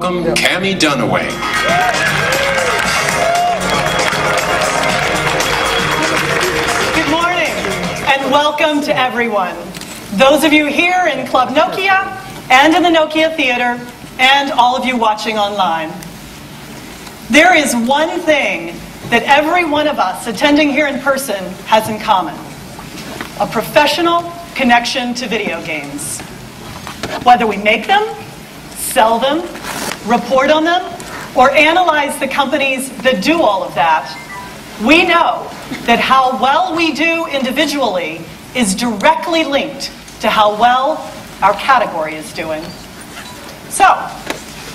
Welcome, Cammie Dunaway. Good morning, and welcome to everyone. Those of you here in Club Nokia, and in the Nokia Theater, and all of you watching online. There is one thing that every one of us attending here in person has in common: a professional connection to video games. Whether we make them, sell them, report on them, or analyze the companies that do all of that, we know that how well we do individually is directly linked to how well our category is doing. So,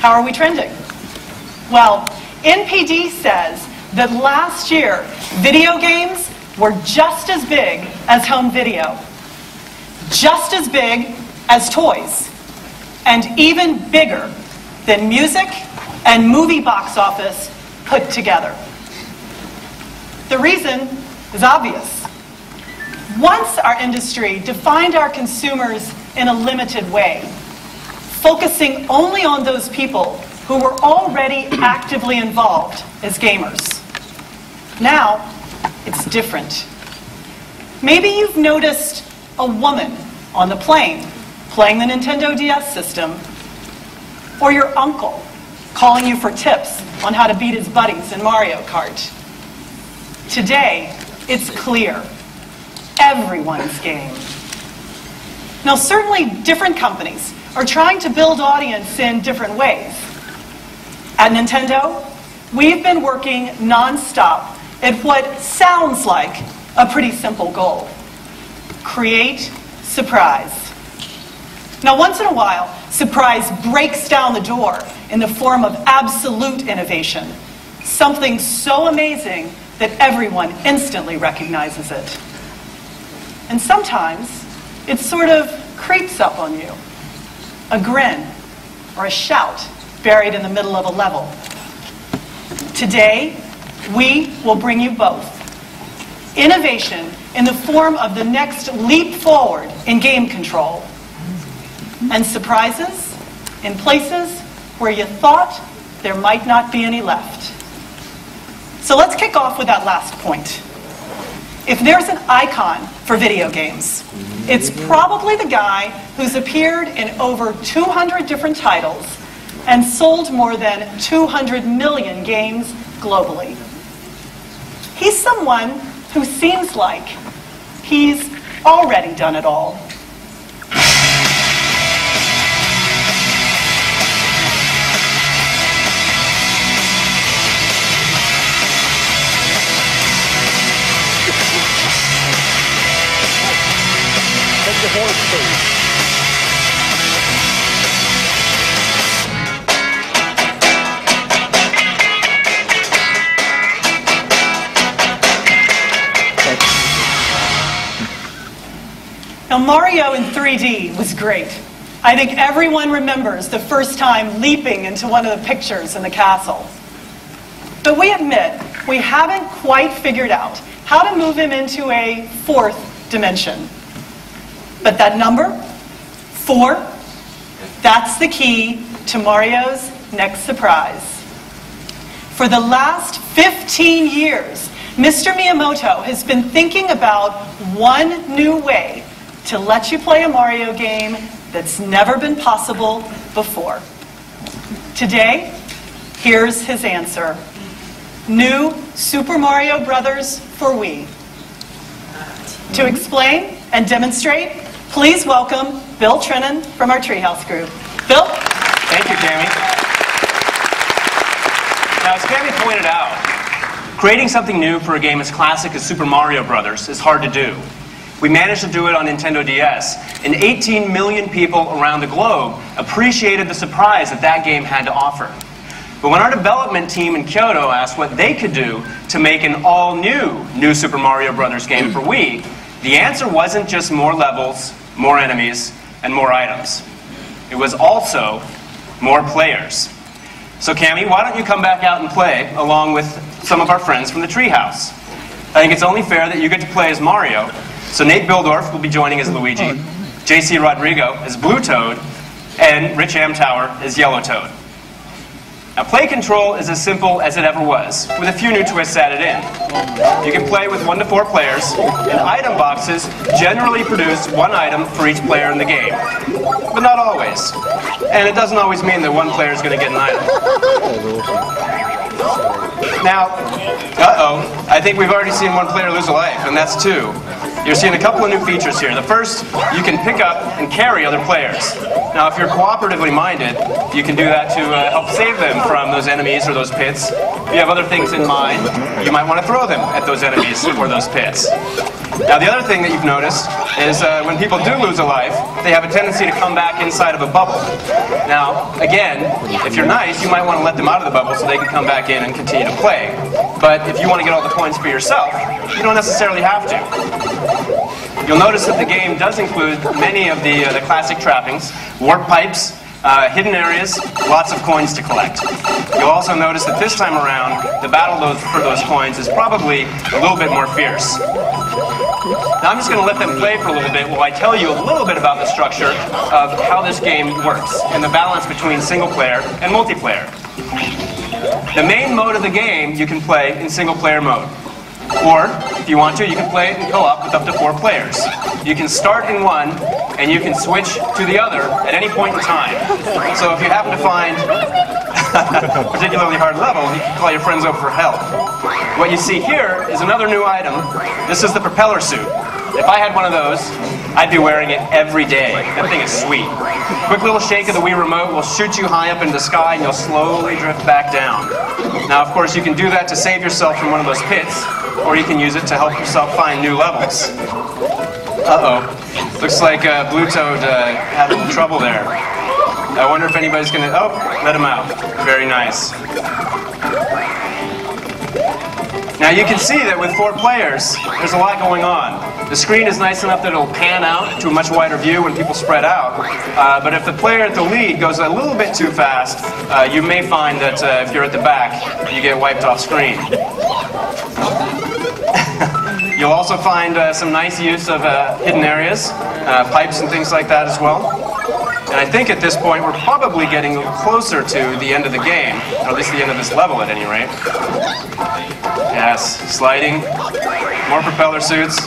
how are we trending? Well, NPD says that last year, video games were just as big as home video, just as big as toys, and even bigger than music and movie box office put together. The reason is obvious. Once our industry defined our consumers in a limited way, focusing only on those people who were already actively involved as gamers. Now, it's different. Maybe you've noticed a woman on the plane playing the Nintendo DS system, or your uncle calling you for tips on how to beat his buddies in Mario Kart. Today, it's clear. Everyone's game. Now, certainly different companies are trying to build audience in different ways. At Nintendo, we've been working non-stop at what sounds like a pretty simple goal: create surprise. Now, once in a while, surprise breaks down the door in the form of absolute innovation, something so amazing that everyone instantly recognizes it. And sometimes, it sort of creeps up on you. A grin or a shout buried in the middle of a level. Today, we will bring you both. Innovation in the form of the next leap forward in game control, and surprises in places where you thought there might not be any left. So let's kick off with that last point. If there's an icon for video games, it's probably the guy who's appeared in over 200 different titles and sold more than 200 million games globally. He's someone who seems like he's already done it all. Now, Mario in 3D was great. I think everyone remembers the first time leaping into one of the pictures in the castle. But we admit we haven't quite figured out how to move him into a fourth dimension. But that number, 4, that's the key to Mario's next surprise. For the last 15 years, Mr. Miyamoto has been thinking about one new way to let you play a Mario game that's never been possible before. Today, here's his answer: New Super Mario Bros. For Wii. To explain and demonstrate, please welcome Bill Trinan from our Treehouse group. Bill? Thank you, Cammie. Now, as Cammie pointed out, creating something new for a game as classic as Super Mario Bros. Is hard to do. We managed to do it on Nintendo DS, and 18 million people around the globe appreciated the surprise that that game had to offer. But when our development team in Kyoto asked what they could do to make an all-new New Super Mario Bros. Game for Wii, the answer wasn't just more levels, more enemies, and more items. It was also more players. So Cammie, why don't you come back out and play along with some of our friends from the Treehouse? I think it's only fair that you get to play as Mario. So Nate Bildorf will be joining as Luigi, JC Rodrigo as Blue Toad, and Rich Amtower as Yellow Toad. Now, play control is as simple as it ever was, with a few new twists added in. You can play with 1 to 4 players, and item boxes generally produce 1 item for each player in the game. But not always. And it doesn't always mean that 1 player is going to get an item. Now, I think we've already seen 1 player lose a life, and that's 2. You're seeing a couple of new features here. The first, you can pick up and carry other players. Now, if you're cooperatively minded, you can do that to help save them from those enemies or those pits. If you have other things in mind, you might want to throw them at those enemies or those pits. Now, the other thing that you've noticed is when people do lose a life, they have a tendency to come back inside of a bubble. Now, again, if you're nice, you might want to let them out of the bubble so they can come back in and continue to play. But if you want to get all the points for yourself, you don't necessarily have to. You'll notice that the game does include many of the classic trappings: warp pipes, hidden areas, lots of coins to collect. You'll also notice that this time around, the battle for those coins is probably a little bit more fierce. Now I'm just going to let them play for a little bit while I tell you a little bit about the structure of how this game works and the balance between single player and multiplayer. The main mode of the game you can play in single player mode. Or, if you want to, you can play it in co-op with up to 4 players. You can start in one, and you can switch to the other at any point in time. So if you happen to find a particularly hard level, you can call your friends over for help. What you see here is another new item. This is the propeller suit. If I had one of those, I'd be wearing it every day. That thing is sweet. Quick little shake of the Wii remote will shoot you high up into the sky, and you'll slowly drift back down. Now, of course, you can do that to save yourself from one of those pits, or you can use it to help yourself find new levels. Looks like Blue Toad had a little trouble there. I wonder if anybody's going to... Oh, let him out. Very nice. Now you can see that with 4 players, there's a lot going on. The screen is nice enough that it'll pan out to a much wider view when people spread out. But if the player at the lead goes a little bit too fast, you may find that if you're at the back, you get wiped off screen. You'll also find some nice use of hidden areas, pipes and things like that as well. And I think at this point we're probably getting closer to the end of the game, or at least the end of this level at any rate. Yes, sliding, more propeller suits,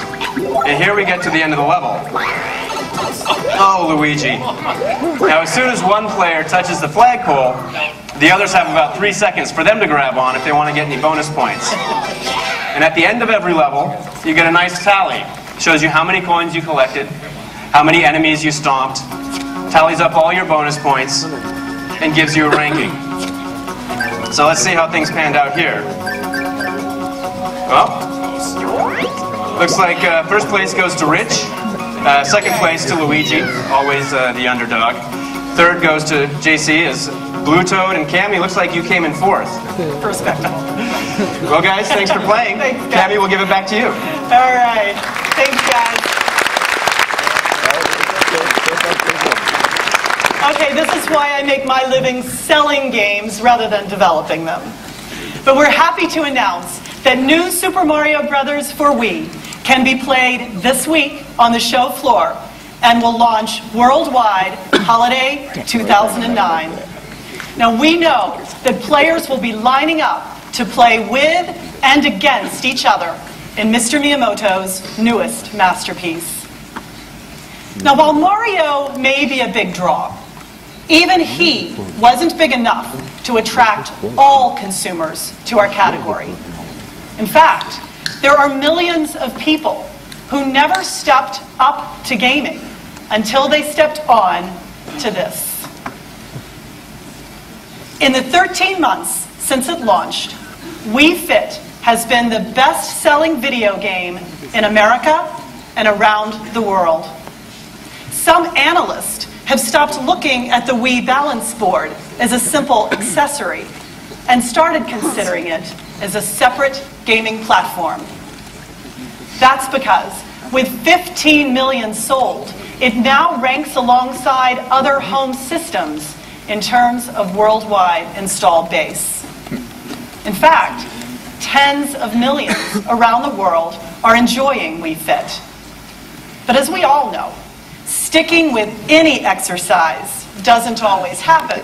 and here we get to the end of the level. Oh, Luigi. Now as soon as one player touches the flagpole, the others have about 3 seconds for them to grab on if they want to get any bonus points. And at the end of every level, you get a nice tally. Shows you how many coins you collected, how many enemies you stomped, tallies up all your bonus points, and gives you a ranking. So let's see how things panned out here. Well, looks like first place goes to Rich, second place to Luigi, always the underdog. Third goes to JC as Blue Toad, and Cammie, looks like you came in 4th. Perspective. Well, guys, thanks for playing. Thanks, guys. Cammie, we'll give it back to you. All right. Thanks, guys. Okay, this is why I make my living selling games rather than developing them. But we're happy to announce that new Super Mario Bros. For Wii can be played this week on the show floor and will launch worldwide holiday 2009. Now we know that players will be lining up to play with and against each other in Mr. Miyamoto's newest masterpiece. Now while Mario may be a big draw, even he wasn't big enough to attract all consumers to our category. In fact, there are millions of people who never stepped up to gaming until they stepped on to this. In the 13 months since it launched, Wii Fit has been the best-selling video game in America and around the world. Some analysts have stopped looking at the Wii balance board as a simple accessory and started considering it as a separate gaming platform. That's because with 15 million sold, it now ranks alongside other home systems in terms of worldwide installed base. In fact, tens of millions around the world are enjoying Wii Fit. But as we all know, sticking with any exercise doesn't always happen.